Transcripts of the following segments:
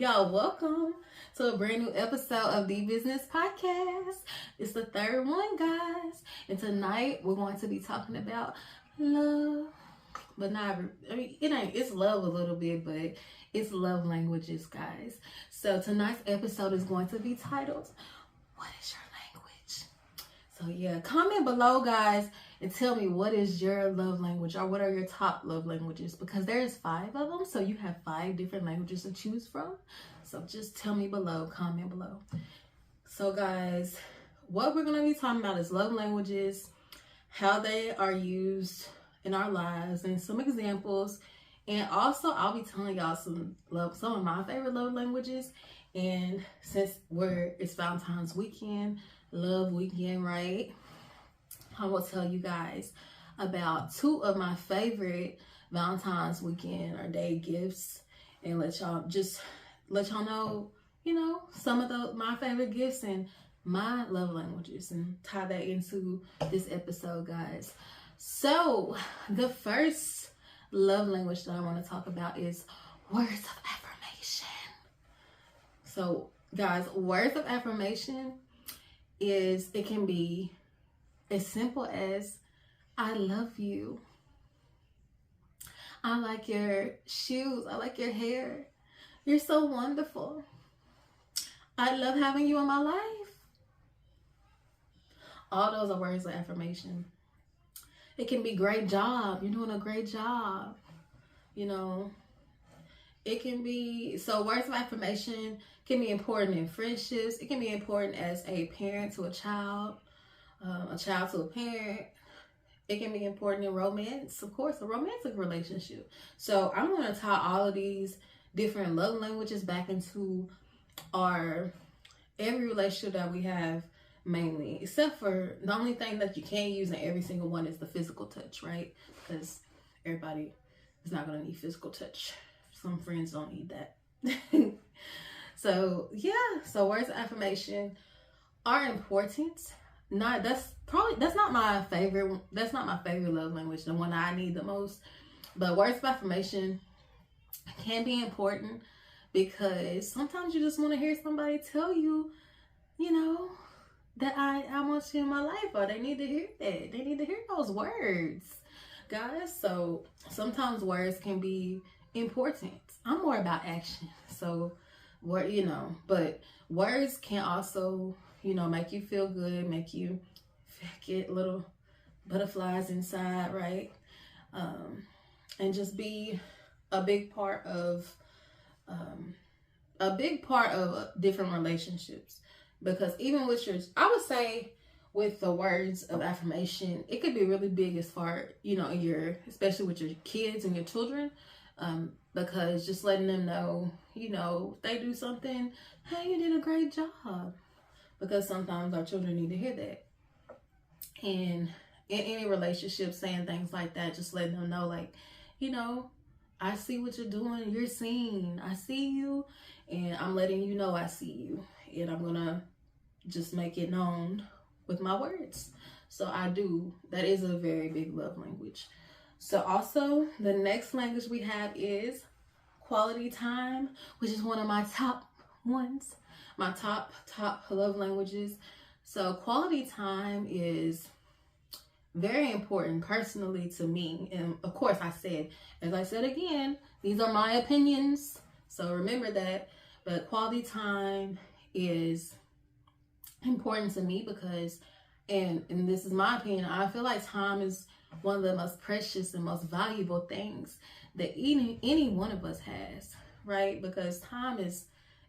Y'all, welcome to a brand new episode of The Business Podcast. It's the third one, guys. And tonight we're going to be talking about love. But not, it's love a little bit, but it's love languages, guys. So tonight's episode is going to be titled, What is Your Language? So yeah, comment below, guys, and tell me what is your love language, or what are your top love languages, because there's 5 of them, so you have 5 different languages to choose from. So just tell me below, comment below. So guys, what we're going to be talking about is love languages, how they are used in our lives, and some examples. And also I'll be telling y'all some of my favorite love languages. And since it's Valentine's weekend, love weekend, right? I will tell you guys about 2 of my favorite Valentine's weekend or day gifts, and let y'all know, some of my favorite gifts and my love languages, and tie that into this episode, guys. So the first love language that I want to talk about is words of affirmation. So guys, words of affirmation it can be as simple as, I love you. I like your shoes. I like your hair. You're so wonderful. I love having you in my life. All those are words of affirmation. It can be great job. You're doing a great job. It can be, so words of affirmation can be important in friendships. It can be important as a parent to a child to a parent. It can be important in romance, of course, a romantic relationship. So I'm going to tie all of these different love languages back into every relationship that we have, mainly, except for the only thing that you can't use in every single one is the physical touch, right? Because everybody is not going to need physical touch. Some friends don't need that. So words of affirmation are important. That's not my favorite love language, the one I need the most. But words of affirmation can be important, because sometimes you just want to hear somebody tell you, that I want you in my life, or they need to hear that. They need to hear those words, guys. So sometimes words can be important. I'm more about action. So but words can also, make you feel good, make you get little butterflies inside, right? And just be a big part of different relationships. Because even with I would say with the words of affirmation, it could be really big as far, especially with your kids and your children. Because just letting them know, if they do something, hey, you did a great job. Because sometimes our children need to hear that. And in any relationship, saying things like that, just letting them know, like, I see what you're doing. You're seen. I see you. And I'm letting you know I see you. And I'm going to just make it known with my words. So that is a very big love language. So also, the next language we have is quality time, which is one of my top ones, my top love languages. So quality time is very important personally to me. And of course, as I said again, these are my opinions. So remember that. But quality time is important to me because, and this is my opinion, I feel like time is one of the most precious and most valuable things that any one of us has, right? Because time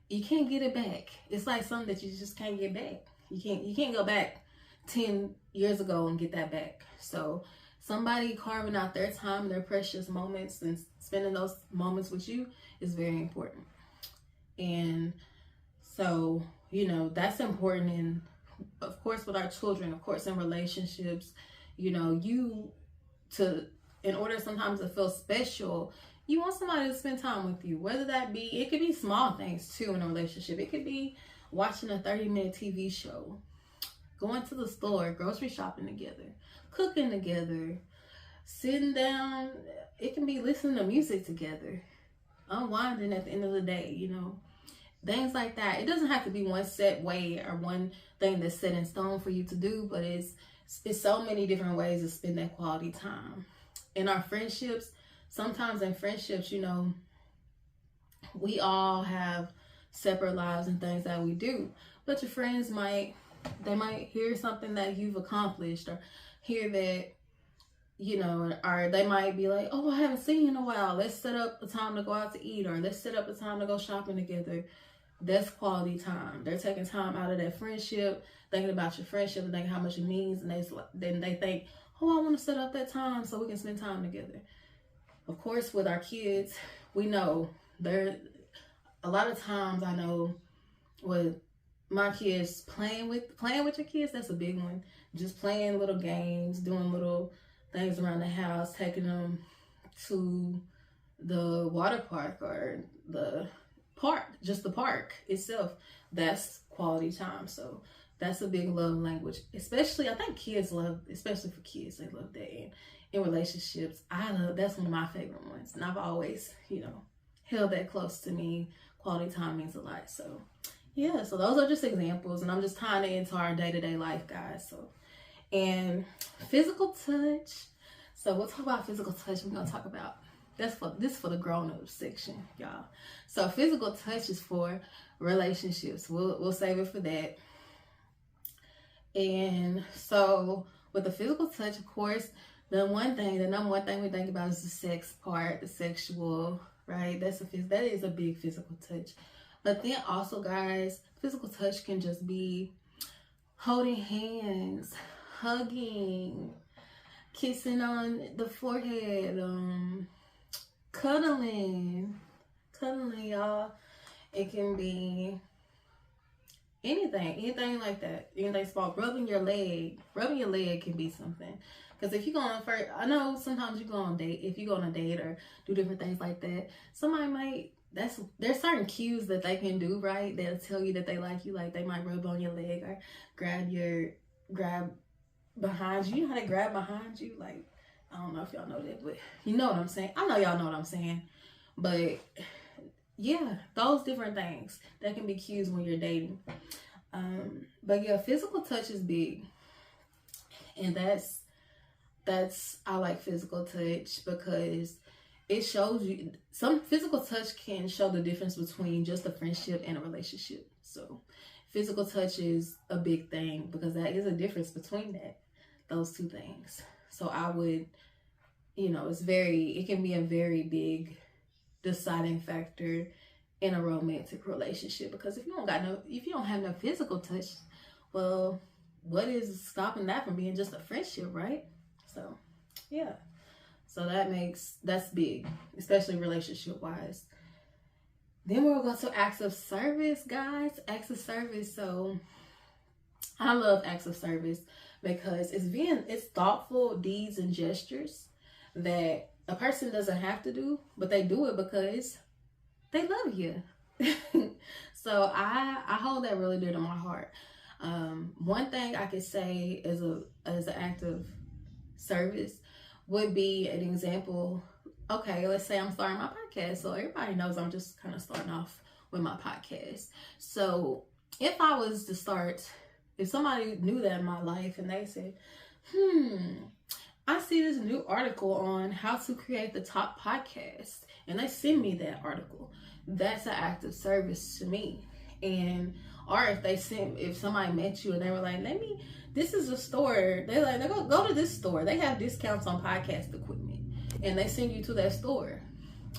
you can't get it back. It's like something that you just can't get back. You can't go back 10 years ago and get that back. So somebody carving out their time, their precious moments, and spending those moments with you is very important. And so, that's important in, of course, with our children, of course, in relationships. In order sometimes to feel special, you want somebody to spend time with you, whether it could be small things too in a relationship. It could be watching a 30-minute TV show, going to the store, grocery shopping together, cooking together, sitting down. It can be listening to music together, unwinding at the end of the day, things like that. It doesn't have to be one set way or one thing that's set in stone for you to do, but it's so many different ways to spend that quality time. In our friendships, sometimes in friendships, you know, we all have separate lives and things that we do, but your friends might hear something that you've accomplished, or hear that, you know, or they might be like, oh, I haven't seen you in a while, let's set up a time to go out to eat, or let's set up a time to go shopping together. That's quality time. They're taking time out of that friendship, thinking about your friendship and thinking how much it means, and then they think, oh, I want to set up that time so we can spend time together. Of course, with our kids, we know a lot of times, I know with my kids, playing with your kids, that's a big one. Just playing little games, doing little things around the house, taking them to the water park or the park, just the park itself. That's quality time. So that's a big love language. Especially, I think kids love, especially for kids, they love that. And in relationships, that's one of my favorite ones. And I've always, you know, held that close to me. Quality time means a lot. So yeah, so those are just examples, and I'm just tying it into our day-to-day life, guys. So, and physical touch. So we'll talk about physical touch. We're gonna talk about this for the grown-up section, y'all. So physical touch is for relationships. We'll save it for that. And so with the physical touch, of course, the number one thing we think about is the sex part, the sexual, right? That is a big physical touch. But then also, guys, physical touch can just be holding hands, hugging, kissing on the forehead, cuddling, y'all. It can be anything like that. Anything small. Rubbing your leg can be something. Because if you go on first, I know sometimes you go on date. If you go on a date or do different things like that, somebody might. There's certain cues that they can do, right? They'll tell you that they like you. Like they might rub on your leg or grab behind you. You know how they grab behind you? Like, I don't know if y'all know that, but you know what I'm saying. I know y'all know what I'm saying. But yeah, those different things that can be cues when you're dating. But yeah, physical touch is big, and I like physical touch because it shows you, some physical touch can show the difference between just a friendship and a relationship. So physical touch is a big thing because that is a difference between those two things. So I would, you know, it can be a very big deciding factor in a romantic relationship, because if you don't have no physical touch, well, what is stopping that from being just a friendship, right? So yeah. So that's big, especially relationship wise. Then we'll go to acts of service, guys. Acts of service. So I love acts of service because it's thoughtful deeds and gestures that a person doesn't have to do, but they do it because they love you. So I hold that really dear to my heart. One thing I could say as an act of service would be an example. Okay, let's say I'm starting my podcast. So everybody knows I'm just kind of starting off with my podcast. So if somebody knew that in my life and they said, I see this new article on how to create the top podcast, and they send me that article, that's an act of service to me. And or if somebody met you and they were like, this is a store, they're like, go to this store, they have discounts on podcast equipment, and they send you to that store,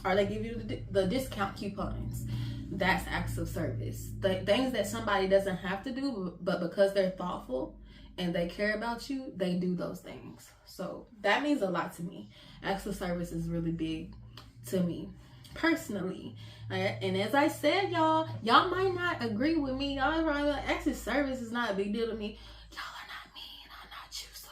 or they give you the discount coupons. That's acts of service. The things that somebody doesn't have to do, but because they're thoughtful and they care about you, they do those things. So that means a lot to me. Acts of service is really big to me personally. And as I said, y'all might not agree with me. Y'all probably like, acts of service is not a big deal to me. Y'all are not me and I'm not you. So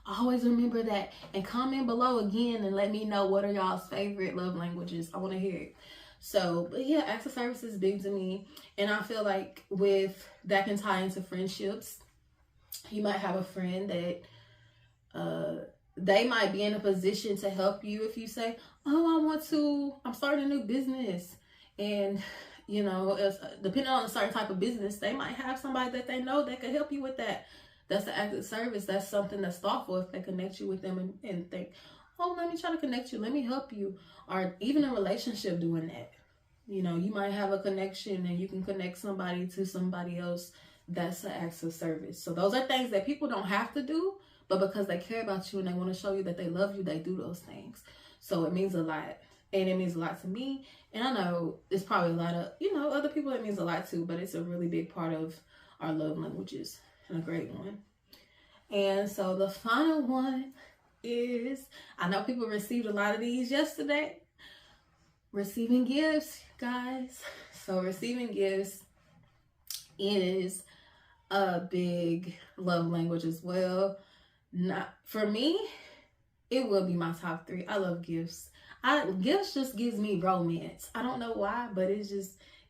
always remember that, and comment below again and let me know what are y'all's favorite love languages. I want to hear it. So, but yeah, acts of service is big to me. And I feel like with that can tie into friendships. You might have a friend that they might be in a position to help you if you say, oh, I'm starting a new business, and You know, depending on a certain type of business, they might have somebody that they know that can help you with that. That's the act of service. That's something that's thoughtful if they connect you with them and think, oh, let me try to connect you. Let me help you. Or even a relationship doing that. You know, you might have a connection and you can connect somebody to somebody else. That's the acts of service. So those are things that people don't have to do, but because they care about you and they want to show you that they love you, they do those things. So it means a lot. And it means a lot to me. And I know it's probably a lot of, other people it means a lot to, but it's a really big part of our love languages and a great one. And so the final one is, I know people received a lot of these yesterday. Receiving gifts, guys. So receiving gifts is a big love language as well. Not for me, it will be my top 3. I love gifts. Gifts just gives me romance. I don't know why, but it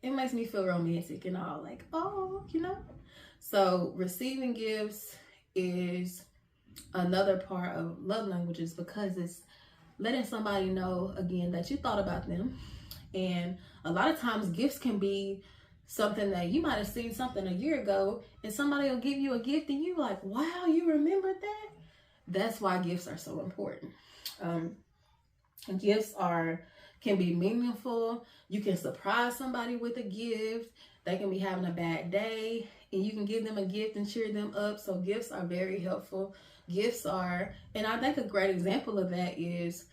makes me feel romantic and all, like, oh, So receiving gifts is another part of love languages because it's letting somebody know, again, that you thought about them. And a lot of times gifts can be something that you might have seen something a year ago and somebody will give you a gift and you're like, wow, you remembered that? That's why gifts are so important. Gifts can be meaningful. You can surprise somebody with a gift. They can be having a bad day and you can give them a gift and cheer them up. So gifts are very helpful. And I think a great example of that is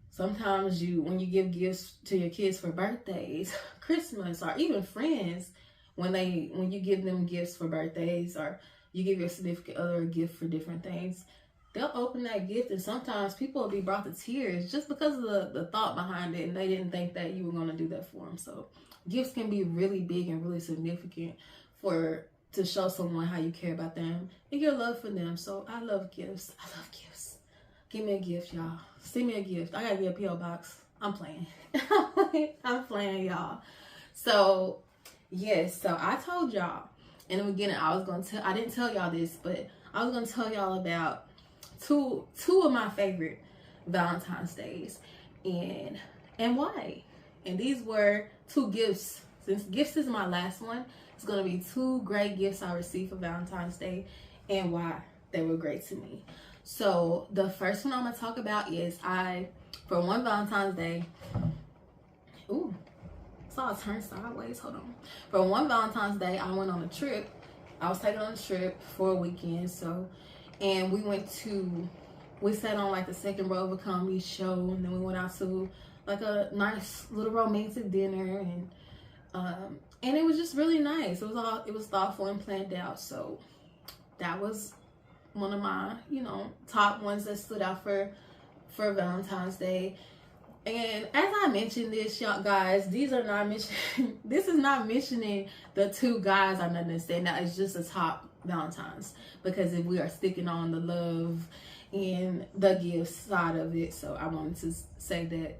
sometimes when you give gifts to your kids for birthdays, Christmas, or even friends, when you give them gifts for birthdays, or you give your significant other a gift for different things, they'll open that gift and sometimes people will be brought to tears just because of the thought behind it and they didn't think that you were going to do that for them. So gifts can be really big and really significant to show someone how you care about them and your love for them. So I love gifts. Give me a gift, y'all. Send me a gift. I gotta get a P.O. box. I'm playing. I'm playing, y'all. So yes, so I told y'all in the beginning I didn't tell y'all this, but I was gonna tell y'all about two of my favorite Valentine's Days and why. And these were 2 gifts. Since gifts is my last one, it's gonna be 2 great gifts I received for Valentine's Day and why they were great to me. So the first one I'm gonna talk about is for one Valentine's Day, saw it turn sideways, hold on. For one Valentine's Day, I went on a trip. I was taken on a trip for a weekend, and we sat on like the second row of a comedy show, and then we went out to like a nice little romantic dinner, and it was just really nice. It was thoughtful and planned out. So that was one of my, top ones that stood out for Valentine's Day. And as I mentioned this, y'all guys, this is not mentioning the 2 guys or nothing said. Now it's just a top Valentine's, because if we are sticking on the love and the gift side of it, so I wanted to say that.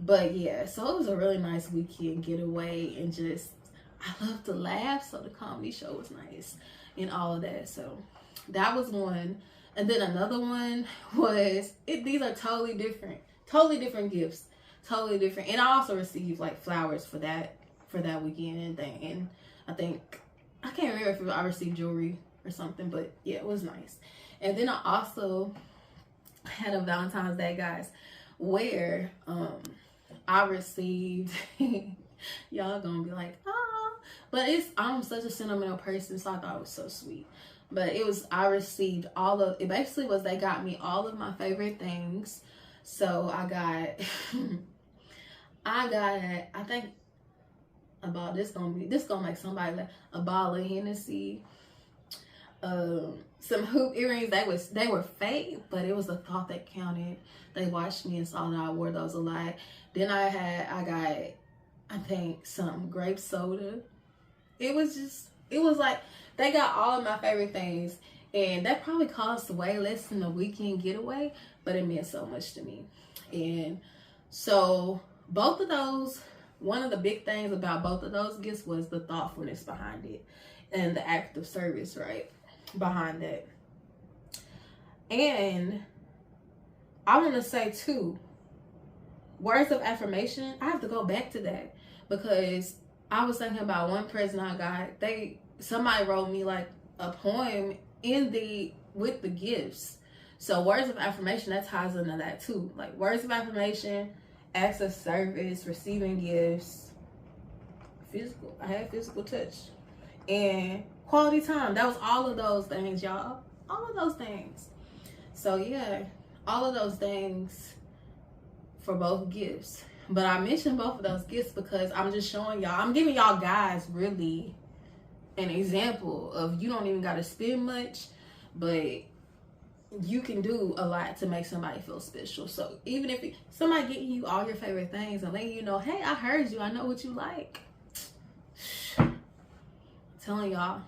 But yeah, so it was a really nice weekend getaway, and I love to laugh, so the comedy show was nice and all of that. So that was one. And then another one was, these are totally different gifts, totally different. And I also received like flowers for that weekend and thing. And I can't remember if I received jewelry or something, but yeah, it was nice. And then I also had a Valentine's Day, guys, where I received y'all gonna be like, oh, but I'm such a sentimental person, so I thought it was so sweet. But I received it basically was, they got me all of my favorite things. So I think about this gonna make somebody like a bottle of Hennessy, some hoop earrings. They were fake, but it was the thought that counted. They watched me and saw that I wore those a lot. Then I got I think some grape soda. It was like they got all of my favorite things, and that probably cost way less than a weekend getaway, but it meant so much to me. And so both of those, one of the big things about both of those gifts was the thoughtfulness behind it and the act of service, right, behind that. And I want to say too, words of affirmation, I have to go back to that, because I was thinking about one present I got. Somebody wrote me like a poem with the gifts. So words of affirmation, that ties into that too. Like words of affirmation, acts of service, receiving gifts, physical. I had physical touch, and quality time. That was all of those things, y'all. All of those things. So yeah, all of those things for both gifts. But I mentioned both of those gifts because I'm just showing y'all. I'm giving y'all guys really an example of you don't even got to spend much, but you can do a lot to make somebody feel special. So even if somebody getting you all your favorite things and letting you know, hey, I heard you, I know what you like. I'm telling y'all,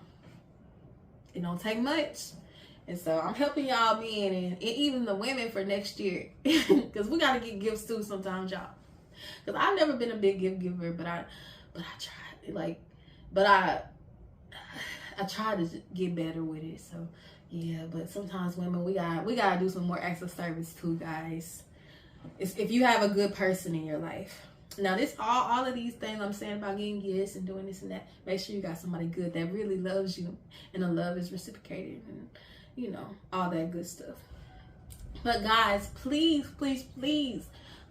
it don't take much. And so I'm helping y'all men and even the women for next year, because we gotta get gifts too sometimes, y'all. Because I've never been a big gift giver, but I tried, I try to get better with it. So yeah, but sometimes women, we gotta do some more acts of service too, guys. If you have a good person in your life. Now this all of these things I'm saying about getting gifts and doing this and that, make sure you got somebody good that really loves you and the love is reciprocated and you know, all that good stuff. But guys, please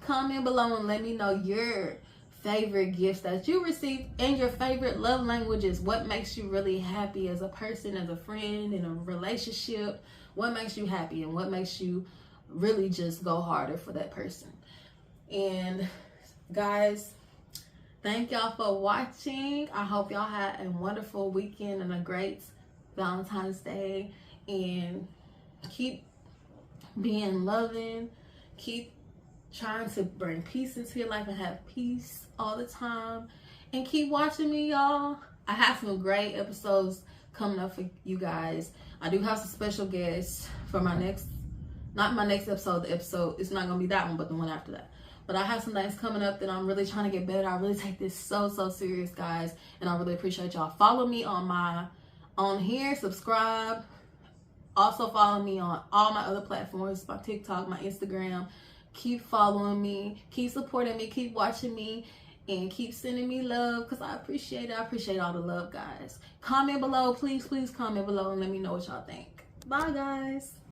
comment below and let me know your favorite gifts that you received and your favorite love languages. What makes you really happy as a person, as a friend, in a relationship? What makes you happy and what makes you really just go harder for that person? And guys, thank y'all for watching. I hope y'all had a wonderful weekend and a great Valentine's Day. And keep being loving. Keep trying to bring peace into your life and have peace all the time. And keep watching me, y'all. I have some great episodes coming up for you guys. I do have some special guests for my next, not my next episode, the episode, it's not going to be that one, but the one after that. But I have some things coming up that I'm really trying to get better. I really take this so serious, guys. And I really appreciate y'all. Follow me on here, subscribe. Also follow me on all my other platforms, my TikTok, my Instagram. Keep following me, keep supporting me, keep watching me, and keep sending me love because I appreciate it. I appreciate all the love, guys. Comment below, please comment below and let me know what y'all think. Bye, guys.